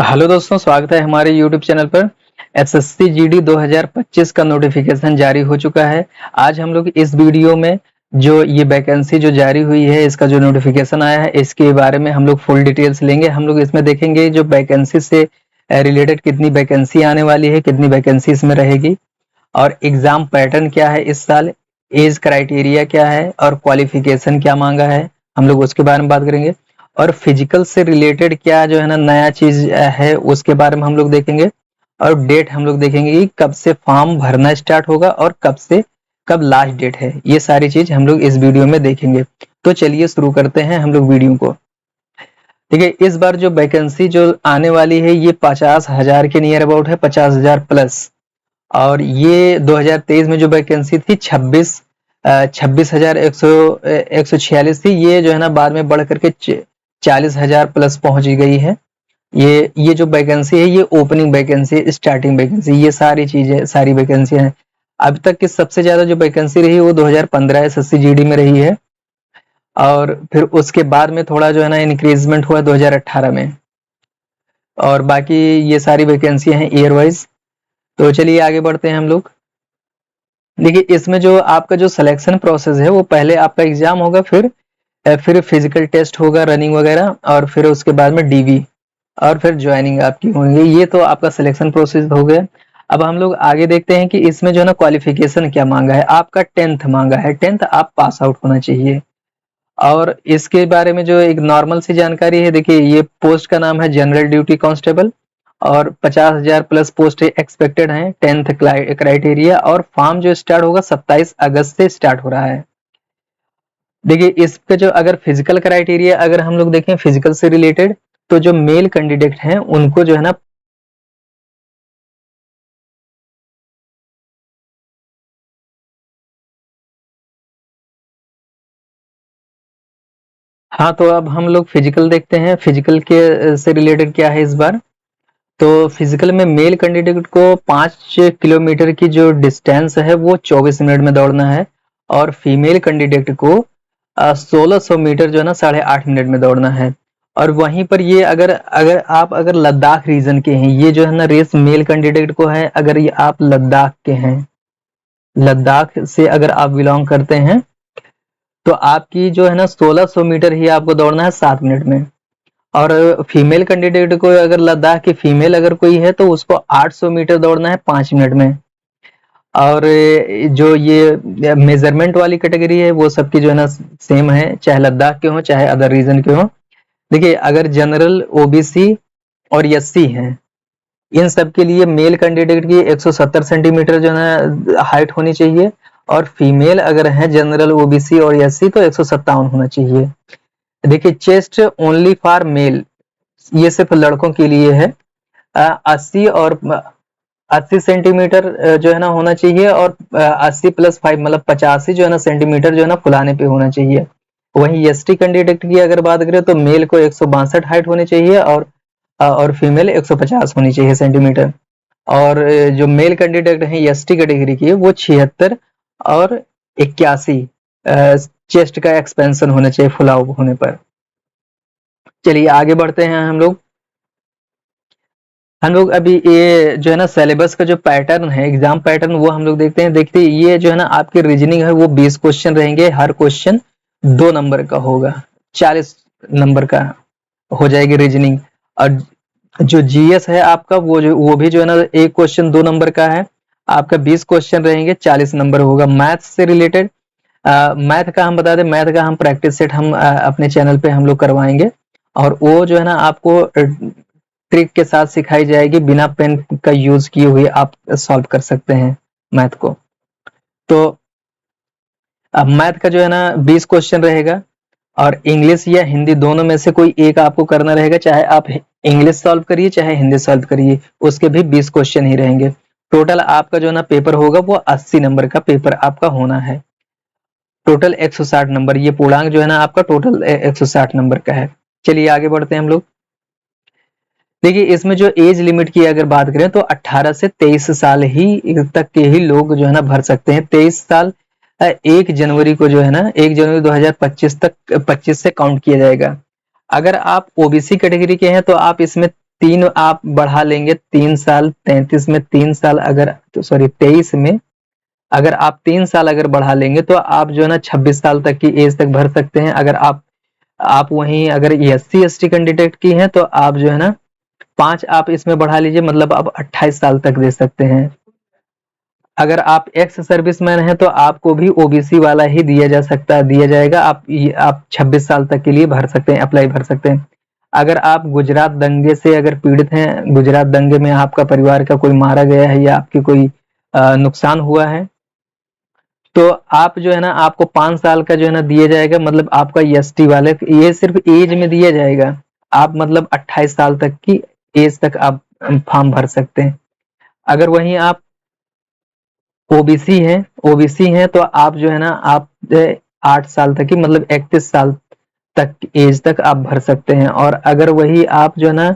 Hello दोस्तों, स्वागत है हमारे YouTube चैनल पर। एसएससी जीडी 2025 का नोटिफिकेशन जारी हो चुका है। आज हम लोग इस वीडियो में जो ये वैकेंसी जो जारी हुई है, इसका जो नोटिफिकेशन आया है, इसके बारे में हम लोग फुल डिटेल्स लेंगे। हम लोग इसमें देखेंगे जो वैकेंसी से रिलेटेड कितनी वैकेंसी आने वाली है, कितनी वैकेंसी इसमें रहेगी, और एग्जाम पैटर्न क्या है इस साल, एज क्राइटेरिया क्या है, और क्वालिफिकेशन क्या मांगा है, हम लोग उसके बारे में बात करेंगे। और फिजिकल से रिलेटेड क्या जो है ना नया चीज है, उसके बारे में हम लोग देखेंगे। और डेट हम लोग देखेंगे कि कब से फॉर्म भरना स्टार्ट होगा और कब लास्ट डेट है। ये सारी चीज हम लोग इस वीडियो में देखेंगे। तो चलिए शुरू करते हैं हम लोग वीडियो को। ठीक है, इस बार जो वैकेंसी जो आने वाली है ये 50,000 के नियर अबाउट है, 50,000 प्लस। और ये 2023 में जो वैकेंसी थी 26,146 थी। ये जो है ना बाद में बढ़ करके 40,000 प्लस पहुंच गई है। ये जो वैकेंसी है ये ओपनिंग वैकेंसी, स्टार्टिंग वैकेंसी, ये सारी चीजें, सारी वैकेंसी हैं। अब तक की सबसे ज्यादा जो वैकेंसी रही वो 2015 एसएससी जीडी में रही है, और फिर उसके बाद में थोड़ा जो है ना इंक्रीजमेंट हुआ 2018 में। और बाकी ये सारी वैकेंसी हैं ईयर वाइज। तो चलिए आगे बढ़ते हैं हम लोग। देखिए, इसमें जो आपका जो सिलेक्शन प्रोसेस है वो पहले आपका एग्जाम होगा, फिर फिजिकल टेस्ट होगा, रनिंग वगैरह, और फिर उसके बाद में डीवी, और फिर ज्वाइनिंग आपकी होंगी। ये तो आपका सिलेक्शन प्रोसेस हो गया। अब हम लोग आगे देखते हैं कि इसमें जो है ना क्वालिफिकेशन क्या मांगा है। आपका 10th मांगा है, 10th आप पास आउट होना चाहिए। और इसके बारे में जो एक नॉर्मल सी जानकारी है, देखिए ये पोस्ट का नाम है जनरल ड्यूटी कांस्टेबल, और 50,000 प्लस पोस्ट एक्सपेक्टेड हैं, 10th क्राइटेरिया। और फॉर्म जो स्टार्ट होगा 27 अगस्त से स्टार्ट हो रहा है। देखिए इसका जो अगर फिजिकल क्राइटेरिया अगर हम लोग देखें फिजिकल से रिलेटेड, तो जो मेल कैंडिडेट हैं उनको जो है ना, हाँ तो अब हम लोग फिजिकल देखते हैं। फिजिकल के से रिलेटेड क्या है इस बार। तो फिजिकल में मेल कैंडिडेट को 5 किलोमीटर की जो डिस्टेंस है वो 24 मिनट में दौड़ना है, और फीमेल कैंडिडेट को 1600 मीटर जो है ना 8.5 मिनट में दौड़ना है। और वहीं पर ये अगर अगर आप अगर लद्दाख रीजन के हैं, ये जो है ना रेस मेल कैंडिडेट को है, अगर ये आप लद्दाख के हैं, लद्दाख से अगर आप बिलोंग करते हैं, तो आपकी जो है ना 1600 मीटर ही आपको दौड़ना है 7 मिनट में। और फीमेल कैंडिडेट को अगर लद्दाख की फीमेल अगर कोई है तो उसको 800 मीटर दौड़ना है 5 मिनट में। और जो ये मेजरमेंट वाली कैटेगरी है वो सबकी जो है ना सेम है, चाहे लद्दाख के हो चाहे अदर रीजन के हो। देखिए अगर जनरल, ओबीसी और एससी हैं, इन सब के लिए मेल कैंडिडेट की 170 सेंटीमीटर जो है हाइट होनी चाहिए, और फीमेल अगर है जनरल, ओबीसी और एससी तो 157 होना चाहिए। देखिए चेस्ट ओनली फॉर मेल, ये सिर्फ लड़कों के लिए है। 80 सेंटीमीटर जो है ना होना चाहिए, और 80 प्लस 5 मतलब 85 जो है ना सेंटीमीटर जो है ना फुलाने पे होना चाहिए। वहीं एसटी कैंडिडेट की अगर बात करें तो मेल को 162 हाइट होनी चाहिए, और फीमेल 150 होनी चाहिए सेंटीमीटर। और जो मेल कैंडिडेट है एसटी कैटेगरी की वो 76 और 81 चेस्ट का एक्सपेंशन होना चाहिए फुलाव होने पर। चलिए आगे बढ़ते हैं हम लोग अभी ये जो है ना सिलेबस का जो पैटर्न है, एग्जाम पैटर्न, वो हम लोग देखते हैं। देखते ये जो है ना आपकी रीजनिंग है वो 20 क्वेश्चन रहेंगे, हर क्वेश्चन 2 नंबर का होगा, 40 नंबर का हो जाएगी रीजनिंग। और जो जीएस है आपका वो भी जो है ना एक क्वेश्चन 2 नंबर का है, आपका 20 क्वेश्चन रहेंगे, 40 नंबर होगा। मैथ से रिलेटेड, मैथ का हम बता दें, मैथ का हम प्रैक्टिस सेट हम अपने चैनल पे हम लोग करवाएंगे, और वो जो है ना आपको ट्रिक के साथ सिखाई जाएगी, बिना पेन का यूज किए हुए आप सॉल्व कर सकते हैं मैथ को। तो अब मैथ का जो है ना 20 क्वेश्चन रहेगा, और इंग्लिश या हिंदी दोनों में से कोई एक आपको करना रहेगा, चाहे आप इंग्लिश सॉल्व करिए चाहे हिंदी सॉल्व करिए, उसके भी 20 क्वेश्चन ही रहेंगे। टोटल आपका जो है ना पेपर होगा वो 80 नंबर का पेपर आपका होना है। टोटल 160 नंबर, ये पूर्णांक जो है ना आपका टोटल 160 नंबर का है। चलिए आगे बढ़ते हैं हम लोग। देखिए इसमें जो एज लिमिट की अगर बात करें तो 18 से 23 साल ही तक के ही लोग जो है ना भर सकते हैं। 23 साल 1 जनवरी को जो है ना 1 जनवरी 2025 तक 25 से काउंट किया जाएगा। अगर आप ओबीसी कैटेगरी के हैं तो आप इसमें 3 आप बढ़ा लेंगे, 3 साल 33 में 3 साल अगर सॉरी 23 में अगर आप 3 साल अगर बढ़ा लेंगे तो आप जो है ना 26 साल तक की एज तक भर सकते हैं। अगर आप वहीं अगर SC ST कैंडिडेट की हैं तो आप जो है ना 5 आप इसमें बढ़ा लीजिए, मतलब आप 28 साल तक दे सकते हैं। अगर आप एक्स सर्विसमैन हैं तो आपको भी OBC वाला ही दिया जाएगा। आप 26 साल तक के लिए भर सकते हैं, अप्लाई भर सकते हैं। अगर आप गुजरात दंगे से अगर पीड़ित हैं, गुजरात दंगे में आपका परिवार का कोई मारा गया है या आपके कोई नुकसान हुआ है, तो आप जो है ना आपको 5 साल का जो है ना दिया जाएगा, मतलब आपका ST वाले ये सिर्फ एज में दिया जाएगा। आप मतलब 28 साल तक की एज तक आप फॉर्म भर सकते हैं। अगर वहीं आप ओबीसी हैं तो आप जो है ना आप 8 साल तक की मतलब 31 साल तक एज तक आप भर सकते हैं। और अगर वही आप जो है ना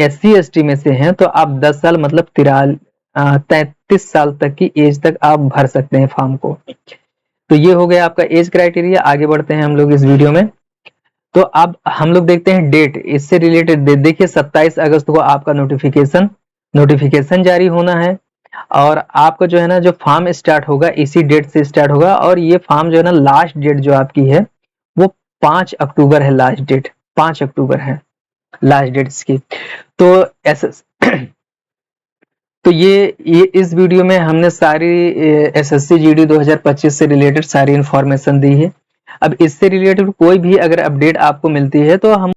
SC ST में से हैं तो आप 10 साल मतलब 33 साल तक की एज तक आप भर सकते हैं फॉर्म को। तो ये हो गया आपका एज क्राइटेरिया। आगे बढ़ते हैं हम लोग इस वीडियो में। तो अब हम लोग देखते हैं डेट, इससे रिलेटेड डेट देखिए 27 अगस्त को आपका नोटिफिकेशन जारी होना है और आपका जो है ना जो फॉर्म स्टार्ट होगा इसी डेट से स्टार्ट होगा। और ये फॉर्म जो है ना लास्ट डेट जो आपकी है वो 5 अक्टूबर है, लास्ट डेट 5 अक्टूबर है लास्ट डेट इसकी। तो ऐसा तो ये इस वीडियो में हमने सारी SSC GD 2025 से रिलेटेड सारी इंफॉर्मेशन दी है। अब इससे रिलेटेड कोई भी अगर अपडेट आपको मिलती है तो हम